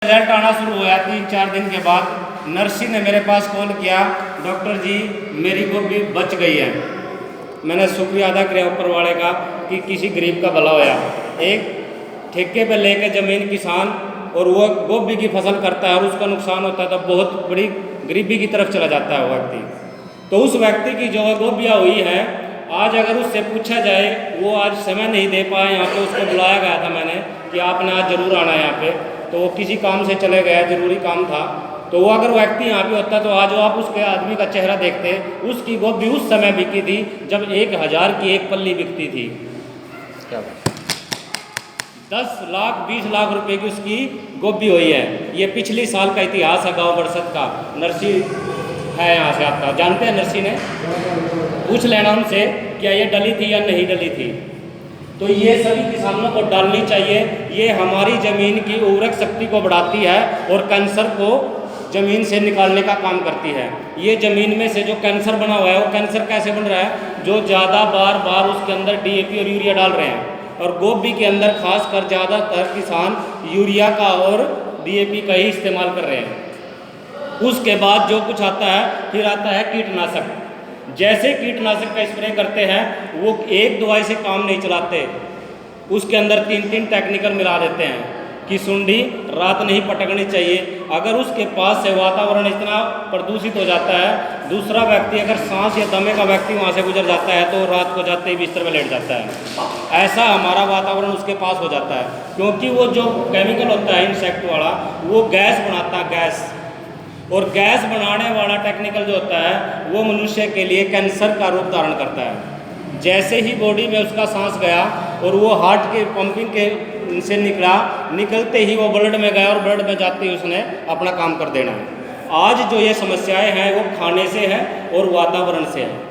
Result आना शुरू हुआ 3-4 दिन के बाद नर्सी ने मेरे पास कॉल किया, डॉक्टर जी मेरी गोभी बच गई है। मैंने शुक्रिया अदा किया ऊपर वाले का कि किसी गरीब का भला होया। एक ठेके पे लेके ज़मीन किसान और वो गोभी की फसल करता है और उसका नुकसान होता है तो बहुत बड़ी गरीबी की तरफ चला जाता है वो व्यक्ति। तो उस व्यक्ति की जो गोभियाँ हुई है, आज अगर उससे पूछा जाए, वो आज समय नहीं दे पाया यहाँ पे, उसको बुलाया गया था मैंने कि आपने आज ज़रूर आना है यहाँ पे, तो वो किसी काम से चले गया, ज़रूरी काम था। तो वो अगर व्यक्ति यहाँ पे होता तो आज आप उसके आदमी का चेहरा देखते, उसकी गोभी उस समय बिकी थी जब 1000 की एक पल्ली बिकती थी। क्या 10 लाख 20 लाख रुपए की उसकी गोभी हुई है। ये पिछली साल का इतिहास है गाँव बरसत का। नर्सी है यहाँ से, आपका जानते हैं नर्सी ने, पूछ लेना उनसे क्या ये डली थी या नहीं डली थी। तो ये सभी किसानों को डालनी चाहिए। ये हमारी ज़मीन की उर्वरक शक्ति को बढ़ाती है और कैंसर को ज़मीन से निकालने का काम करती है। ये ज़मीन में से जो कैंसर बना हुआ है, वो कैंसर कैसे बन रहा है, जो ज़्यादा बार उसके अंदर DAP और यूरिया डाल रहे हैं। और गोभी के अंदर खासकर ज़्यादातर किसान यूरिया का और DAP का ही इस्तेमाल कर रहे हैं। उसके बाद जो कुछ आता है, फिर आता है कीटनाशक। जैसे कीटनाशक का स्प्रे करते हैं, वो एक दवाई से काम नहीं चलाते, उसके अंदर 3 टेक्निकल मिला देते हैं कि सुंडी रात नहीं पटकनी चाहिए। अगर उसके पास से वातावरण इतना प्रदूषित हो जाता है, दूसरा व्यक्ति अगर सांस या दमे का व्यक्ति वहाँ से गुजर जाता है तो रात को जाते ही बिस्तर में लेट जाता है। ऐसा हमारा वातावरण उसके पास हो जाता है, क्योंकि वो जो केमिकल होता है इंसेक्ट वाला, वो गैस बनाता है, गैस। और गैस बनाने वाला टेक्निकल जो होता है, वो मनुष्य के लिए कैंसर का रूप धारण करता है। जैसे ही बॉडी में उसका सांस गया और वो हार्ट के पंपिंग के से निकलते ही वो ब्लड में गया और ब्लड में जाते ही उसने अपना काम कर देना है। आज जो ये समस्याएं हैं वो खाने से है और वातावरण से है।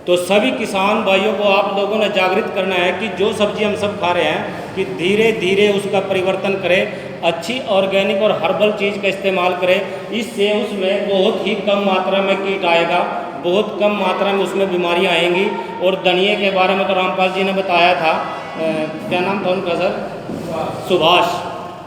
तो सभी किसान भाइयों को आप लोगों ने जागृत करना है कि जो सब्जी हम सब खा रहे हैं, कि धीरे धीरे उसका परिवर्तन करें, अच्छी ऑर्गेनिक और हर्बल चीज़ का इस्तेमाल करें। इससे उसमें बहुत ही कम मात्रा में कीट आएगा, बहुत कम मात्रा में उसमें बीमारियां आएंगी। और धनिए के बारे में तो रामपाल जी ने बताया था, क्या नाम था उनका सर, सुभाष,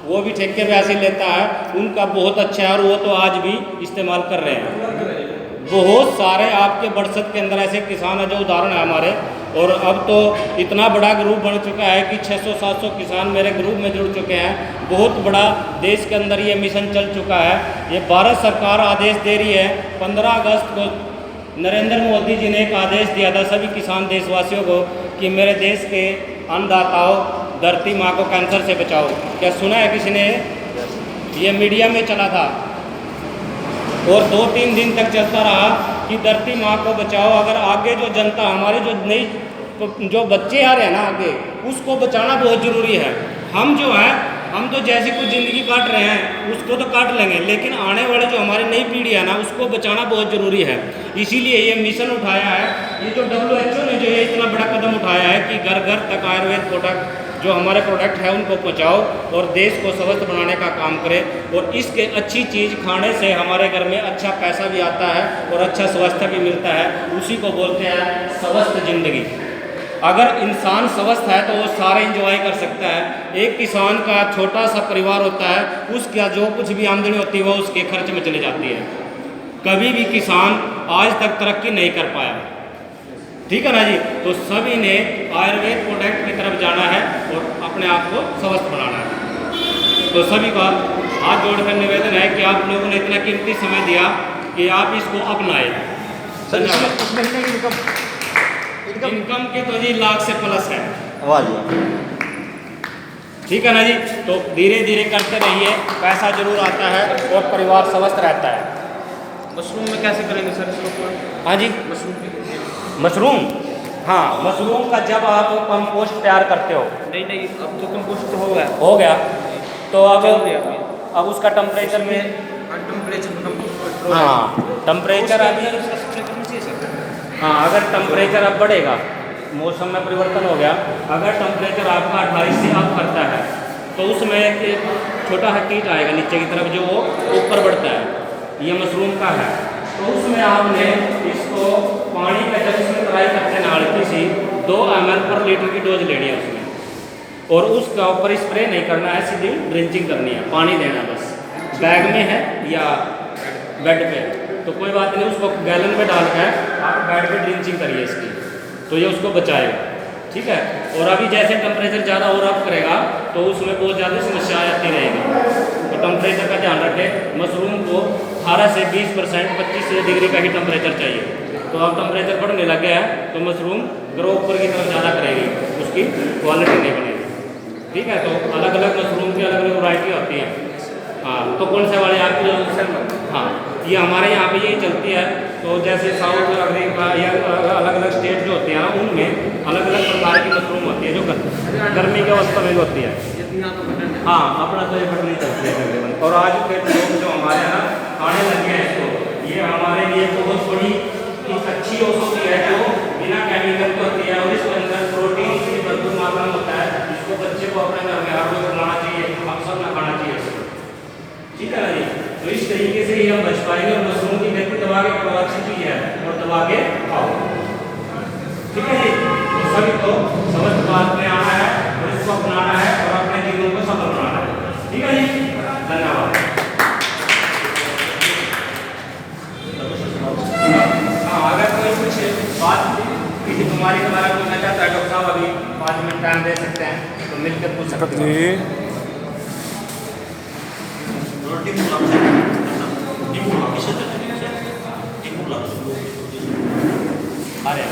वो भी ठेके पे ऐसे लेता है, उनका बहुत अच्छा है और वो तो आज भी इस्तेमाल कर रहे हैं। बहुत सारे आपके बरसत के अंदर ऐसे किसान हैं जो उदाहरण है हमारे। और अब तो इतना बड़ा ग्रुप बन चुका है कि 600-700 किसान मेरे ग्रुप में जुड़ चुके हैं। बहुत बड़ा देश के अंदर ये मिशन चल चुका है। ये भारत सरकार आदेश दे रही है। 15 अगस्त को नरेंद्र मोदी जी ने एक आदेश दिया था सभी किसान देशवासियों को कि मेरे देश के अन्नदाताओं, धरती माँ को कैंसर से बचाओ। क्या सुना है किसी ने? ये मीडिया में चला था और 2-3 दिन तक चलता रहा कि धरती माँ को बचाओ। अगर आगे जो जनता, हमारे जो नई जो बच्चे आ रहे हैं ना आगे, उसको बचाना बहुत ज़रूरी है। हम जो है, हम तो जैसी कुछ ज़िंदगी काट रहे हैं उसको तो काट लेंगे, लेकिन आने वाले जो हमारी नई पीढ़ी है ना, उसको बचाना बहुत ज़रूरी है। इसीलिए ये मिशन उठाया है, ये जो WHO ने जो ये इतना बड़ा कदम उठाया है कि घर घर तक आयुर्वेद प्रोडक्ट, जो हमारे प्रोडक्ट है उनको पहुंचाओ और देश को स्वस्थ बनाने का काम करें। और इसके अच्छी चीज़ खाने से हमारे घर में अच्छा पैसा भी आता है और अच्छा स्वास्थ्य भी मिलता है। उसी को बोलते हैं स्वस्थ जिंदगी। अगर इंसान स्वस्थ है तो वो सारे इंजॉय कर सकता है। एक किसान का छोटा सा परिवार होता है, उसका जो कुछ भी आमदनी होती है वो उसके खर्च में चली जाती है। कभी भी किसान आज तक तरक्की नहीं कर पाया, ठीक है ना जी। तो सभी ने आयुर्वेद प्रोडक्ट की तरफ जाना है और अपने आप को स्वस्थ बनाना है। तो सभी का हाथ जोड़कर निवेदन है कि आप लोगों ने इतना कीमती समय दिया कि आप इसको अपनाएं। इनकम की तो जी लाख से प्लस है, ठीक है ना जी। तो धीरे धीरे करते रहिए, पैसा जरूर आता है और परिवार स्वस्थ रहता है। मशरूम में कैसे करेंगे सर इसको? हाँ जी, मशरूम, हाँ, मशरूम का जब आप कंपोस्ट तैयार करते हो, नहीं अब तो कंपोस्ट तो हो गया तो अब उसका टेम्परेचर में, हाँ टेम्परेचर अभी, हाँ अगर टेम्परेचर अब बढ़ेगा, मौसम में परिवर्तन हो गया, अगर टेम्परेचर आपका 28 से अप करता है तो उसमें एक छोटा सा कीट आएगा नीचे की तरफ जो वो ऊपर बढ़ता है, ये मशरूम का है। तो उसमें आपने इसको पानी का जब उसमें ट्राई करते हैं हल्की सी 2 ml पर लीटर की डोज लेनी है उसमें, और उसका ऊपर स्प्रे नहीं करना है, सीधी ड्रिंचिंग करनी है, पानी देना बस। बैग में है या बेड पे, तो कोई बात नहीं, उसको गैलन में डाल कर आप बेड पे ड्रिंचिंग करिए इसकी, तो ये उसको बचाएगा। ठीक है। और अभी जैसे टेम्परेचर ज़्यादा और अप करेगा तो उसमें बहुत ज़्यादा समस्या आती रहेगी, तो टेम्परेचर का ध्यान रखें। मशरूम को 18 से 20% 25 डिग्री का ही टेम्परेचर चाहिए। तो अब टेम्परेचर बढ़ने लग गया है तो मशरूम ग्रो ऊपर की तरफ ज़्यादा करेगी, उसकी क्वालिटी नहीं बनेगी। ठीक है। तो अलग अलग मशरूम की अलग अलग वैरायटी होती है। हाँ, तो कौन से वाले आपकी हाँ, ये हमारे यहाँ पे यही चलती है। तो जैसे साउथ अफ्रीका या अलग अलग स्टेट जो होते हैं ना, उनमें अलग अलग प्रकार की मशरूम होती है जो गर्मी के अवस्था में होती है। हाँ, अपना तो ये बटन नहीं चलती है तकरीबन। और आज के लोग जो हमारे यहाँ खाने लगे हैं इसको, ये हमारे लिए बहुत बड़ी अच्छी औषधि है जो बिना केमिकल की होती है, और इसके अंदर प्रोटीन की भरपूर मात्रा में होता है। इसको बच्चे को अपने घर में हर रोज खिलाना चाहिए, हम सब ना खाना चाहिए। ठीक है ना जी। तो इस तरीके से ही हम बच पाएंगे। और मशरूम की खेती दबा के खाओ, अच्छी चीज है, और दबा के खाओ। ठीक है जी। तो सभी को समझ बात में आना है और इसको अपनाना है और अपने जीवन को सफल बनाना है। ठीक है जी। धन्यवाद। हाँ, अगर कोई कुछ बात किसी बीमारी के बारे में पूछना चाहता है डॉक्टर साहब, अभी 5 मिनट टाइम दे सकते हैं, तो मिलकर पूछ सकते हैं। अरे